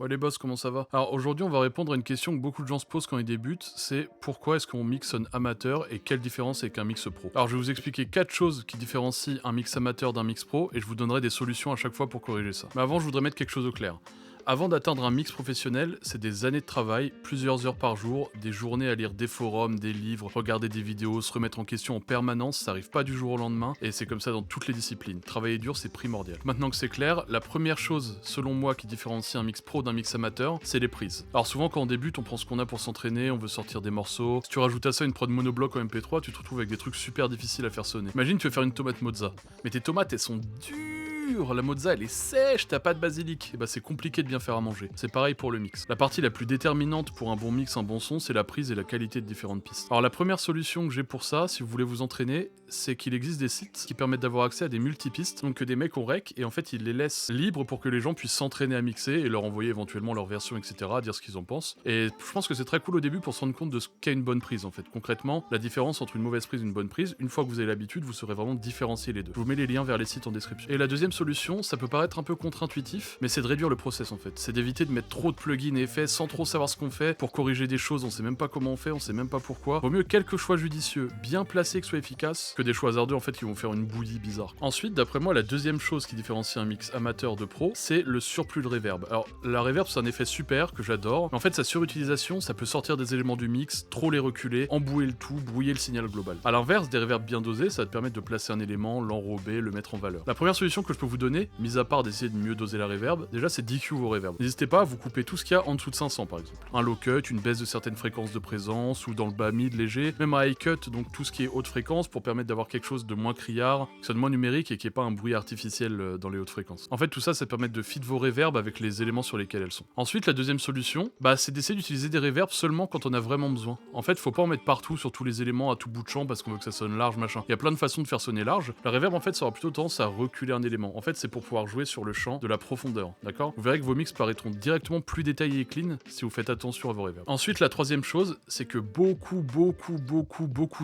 Ouais les boss, comment ça va? Alors aujourd'hui on va répondre à une question que beaucoup de gens se posent quand ils débutent, c'est pourquoi est-ce qu'on mixe un amateur et quelle différence avec un mix pro? Alors je vais vous expliquer 4 choses qui différencient un mix amateur d'un mix pro et je vous donnerai des solutions à chaque fois pour corriger ça. Mais avant je voudrais mettre quelque chose au clair. Avant d'atteindre un mix professionnel, c'est des années de travail, plusieurs heures par jour, des journées à lire des forums, des livres, regarder des vidéos, se remettre en question en permanence, ça arrive pas du jour au lendemain, et c'est comme ça dans toutes les disciplines. Travailler dur, c'est primordial. Maintenant que c'est clair, la première chose, selon moi, qui différencie un mix pro d'un mix amateur, c'est les prises. Alors souvent quand on débute, on prend ce qu'on a pour s'entraîner, on veut sortir des morceaux. Si tu rajoutes à ça une prod monobloc en MP3, tu te retrouves avec des trucs super difficiles à faire sonner. Imagine tu veux faire une tomate mozza, mais tes tomates elles sont dures, la mozza elle est sèche, t'as pas de basilic, et bah c'est compliqué de bien faire à manger. C'est pareil pour le mix. La partie la plus déterminante pour un bon mix, un bon son, c'est la prise et la qualité de différentes pistes. Alors la première solution que j'ai pour ça, si vous voulez vous entraîner, c'est qu'il existe des sites qui permettent d'avoir accès à des multipistes, donc que des mecs ont rec, et en fait ils les laissent libres pour que les gens puissent s'entraîner à mixer et leur envoyer éventuellement leur version, etc., dire ce qu'ils en pensent. Et je pense que c'est très cool au début pour se rendre compte de ce qu'est une bonne prise en fait. Concrètement, la différence entre une mauvaise prise et une bonne prise, une fois que vous avez l'habitude, vous saurez vraiment différencier les deux. Je vous mets les liens vers les sites en description. Et la deuxième solution, ça peut paraître un peu contre-intuitif, mais c'est de réduire le process en fait. C'est d'éviter de mettre trop de plugins et effets sans trop savoir ce qu'on fait pour corriger des choses, on sait même pas comment on fait, on sait même pas pourquoi. Vaut mieux quelques choix judicieux, bien placés, que soient efficaces, que des choix hasardeux en fait qui vont faire une bouillie bizarre. Ensuite, d'après moi, la deuxième chose qui différencie un mix amateur de pro, c'est le surplus de reverb. Alors, la reverb, c'est un effet super que j'adore, mais en fait, sa surutilisation, ça peut sortir des éléments du mix, trop les reculer, embouer le tout, brouiller le signal global. À l'inverse, des reverbs bien dosés, ça va te permettre de placer un élément, l'enrober, le mettre en valeur. La première solution que je peux vous donner, mis à part d'essayer de mieux doser la reverb, déjà c'est d'EQ vos reverbs. N'hésitez pas à vous couper tout ce qu'il y a en dessous de 500 par exemple. Un low cut, une baisse de certaines fréquences de présence, ou dans le bas mid léger, même un high cut, donc tout ce qui est haute fréquence pour permettre d'avoir quelque chose de moins criard, que soit de moins numérique et qui ait pas un bruit artificiel dans les hautes fréquences. En fait tout ça, ça permet de fit vos reverbs avec les éléments sur lesquels elles sont. Ensuite la deuxième solution, c'est d'essayer d'utiliser des reverbs seulement quand on a vraiment besoin. En fait faut pas en mettre partout sur tous les éléments à tout bout de champ parce qu'on veut que ça sonne large machin. Il y a plein de façons de faire sonner large. La reverb en fait ça aura plutôt tendance à reculer un élément. En fait c'est pour pouvoir jouer sur le champ de la profondeur, d'accord? Vous verrez que vos mix paraîtront directement plus détaillés et clean si vous faites attention à vos reverbs. Ensuite la troisième chose, c'est que beaucoup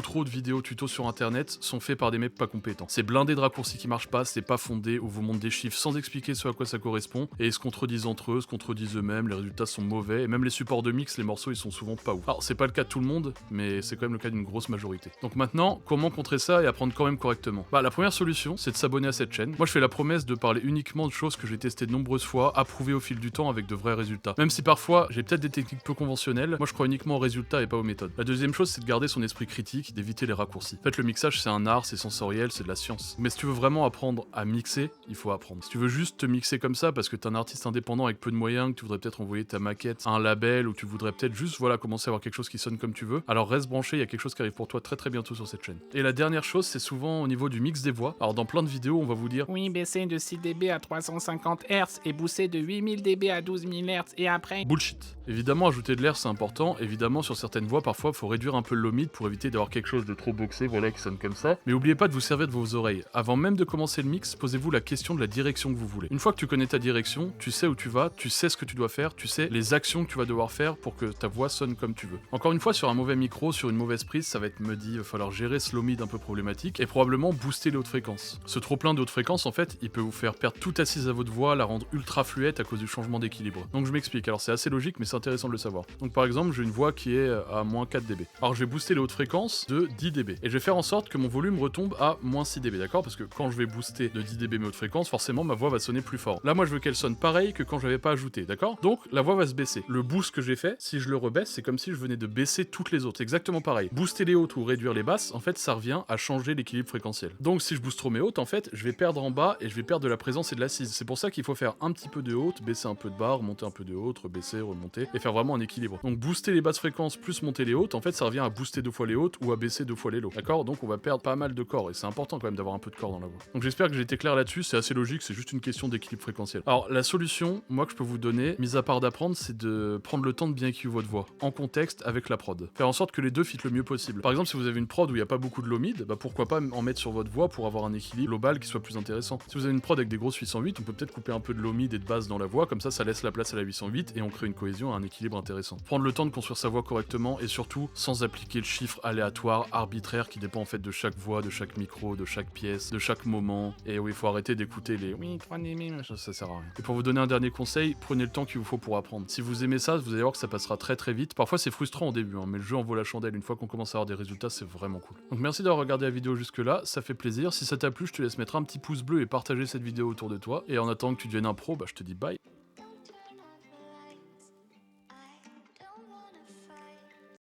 trop de vidéos tutos sur internet sont faits par des mecs pas compétents. C'est blindé de raccourcis qui marchent pas, c'est pas fondé, ou vous montrent des chiffres sans expliquer ce à quoi ça correspond, et ils se contredisent entre eux, se contredisent eux-mêmes, les résultats sont mauvais, et même les supports de mix, les morceaux ils sont souvent pas ouf. Alors c'est pas le cas de tout le monde, mais c'est quand même le cas d'une grosse majorité. Donc maintenant, comment contrer ça et apprendre quand même correctement? La première solution, c'est de s'abonner à cette chaîne. Moi je fais la promesse de parler uniquement de choses que j'ai testées de nombreuses fois, approuvées au fil du temps avec de vrais résultats. Même si parfois j'ai peut-être des techniques peu conventionnelles, moi je crois uniquement aux résultats et pas aux méthodes. La deuxième chose, c'est de garder son esprit critique, d'éviter les raccourcis. En fait, le mixage c'est un art, c'est sensoriel, c'est de la science. Mais si tu veux vraiment apprendre à mixer, il faut apprendre. Si tu veux juste te mixer comme ça parce que t'es un artiste indépendant avec peu de moyens, que tu voudrais peut-être envoyer ta maquette à un label, ou tu voudrais peut-être juste commencer à avoir quelque chose qui sonne comme tu veux, alors reste branché, il y a quelque chose qui arrive pour toi très bientôt sur cette chaîne. Et la dernière chose, c'est souvent au niveau du mix des voix. Alors dans plein de vidéos, on va vous dire Oui, baisser de 6 dB à 350 Hz et booster de 8000 dB à 12000 Hz et après... bullshit. Évidemment, ajouter de l'air c'est important, évidemment sur certaines voix parfois faut réduire un peu le low mid pour éviter d'avoir quelque chose de trop boxé, qui sonne comme ça. Mais oubliez pas de vous servir de vos oreilles. Avant même de commencer le mix, posez-vous la question de la direction que vous voulez. Une fois que tu connais ta direction, tu sais où tu vas, tu sais ce que tu dois faire, tu sais les actions que tu vas devoir faire pour que ta voix sonne comme tu veux. Encore une fois, sur un mauvais micro, sur une mauvaise prise, ça va être muddy, il va falloir gérer ce low mid un peu problématique et probablement booster les hautes fréquences. Ce trop plein de hautes fréquences, en fait, il peut vous faire perdre toute assise à votre voix, la rendre ultra fluette à cause du changement d'équilibre. Donc je m'explique, alors c'est assez logique mais c'est intéressant de le savoir. Donc par exemple, j'ai une voix qui est à moins 4 dB. Alors je vais booster les hautes fréquences de 10 dB et je vais faire en sorte que mon volume retombe à moins 6 dB, d'accord? Parce que quand je vais booster de 10 dB mes hautes fréquences, forcément ma voix va sonner plus fort. Là moi je veux qu'elle sonne pareil que quand j'avais pas ajouté, d'accord? Donc la voix va se baisser. Le boost que j'ai fait, si je le rebaisse, c'est comme si je venais de baisser toutes les autres. C'est exactement pareil. Booster les hautes ou réduire les basses, en fait ça revient à changer l'équilibre fréquentiel. Donc si je booste trop mes hautes, en fait, je vais perdre en bas et je vais perdre de la présence et de l'assise. C'est pour ça qu'il faut faire un petit peu de haute, baisser un peu de barre, monter un peu de haute, rebaisser, remonter et faire vraiment un équilibre. Donc booster les basses fréquences plus monter les hautes, en fait ça revient à booster 2 fois les hautes ou à baisser 2 fois les lows. D'accord? Donc on va perdre pas mal de corps et c'est important quand même d'avoir un peu de corps dans la voix. Donc j'espère que j'ai été clair là-dessus, c'est assez logique, c'est juste une question d'équilibre fréquentiel. Alors la solution, moi que je peux vous donner, mis à part d'apprendre, c'est de prendre le temps de bien EQ votre voix, en contexte avec la prod. Faire en sorte que les deux fit le mieux possible. Par exemple, si vous avez une prod où il n'y a pas beaucoup de low mid, pourquoi pas en mettre sur votre voix pour avoir un équilibre global qui soit plus intéressant. Si vous avez une prod avec des grosses 808, on peut peut-être couper un peu de low mid et de basse dans la voix, comme ça laisse la place à la 808 et on crée une cohésion un équilibre intéressant. Prendre le temps de construire sa voix correctement et surtout sans appliquer le chiffre aléatoire, arbitraire qui dépend en fait de chaque voix, de chaque micro, de chaque pièce, de chaque moment. Et oui, il faut arrêter d'écouter les oui, 3 dB, ça sert à rien. Et pour vous donner un dernier conseil, prenez le temps qu'il vous faut pour apprendre. Si vous aimez ça, vous allez voir que ça passera très très vite. Parfois c'est frustrant au début, mais le jeu en vaut la chandelle. Une fois qu'on commence à avoir des résultats, c'est vraiment cool. Donc merci d'avoir regardé la vidéo jusque là, ça fait plaisir. Si ça t'a plu, je te laisse mettre un petit pouce bleu et partager cette vidéo autour de toi. Et en attendant que tu deviennes un pro, je te dis bye.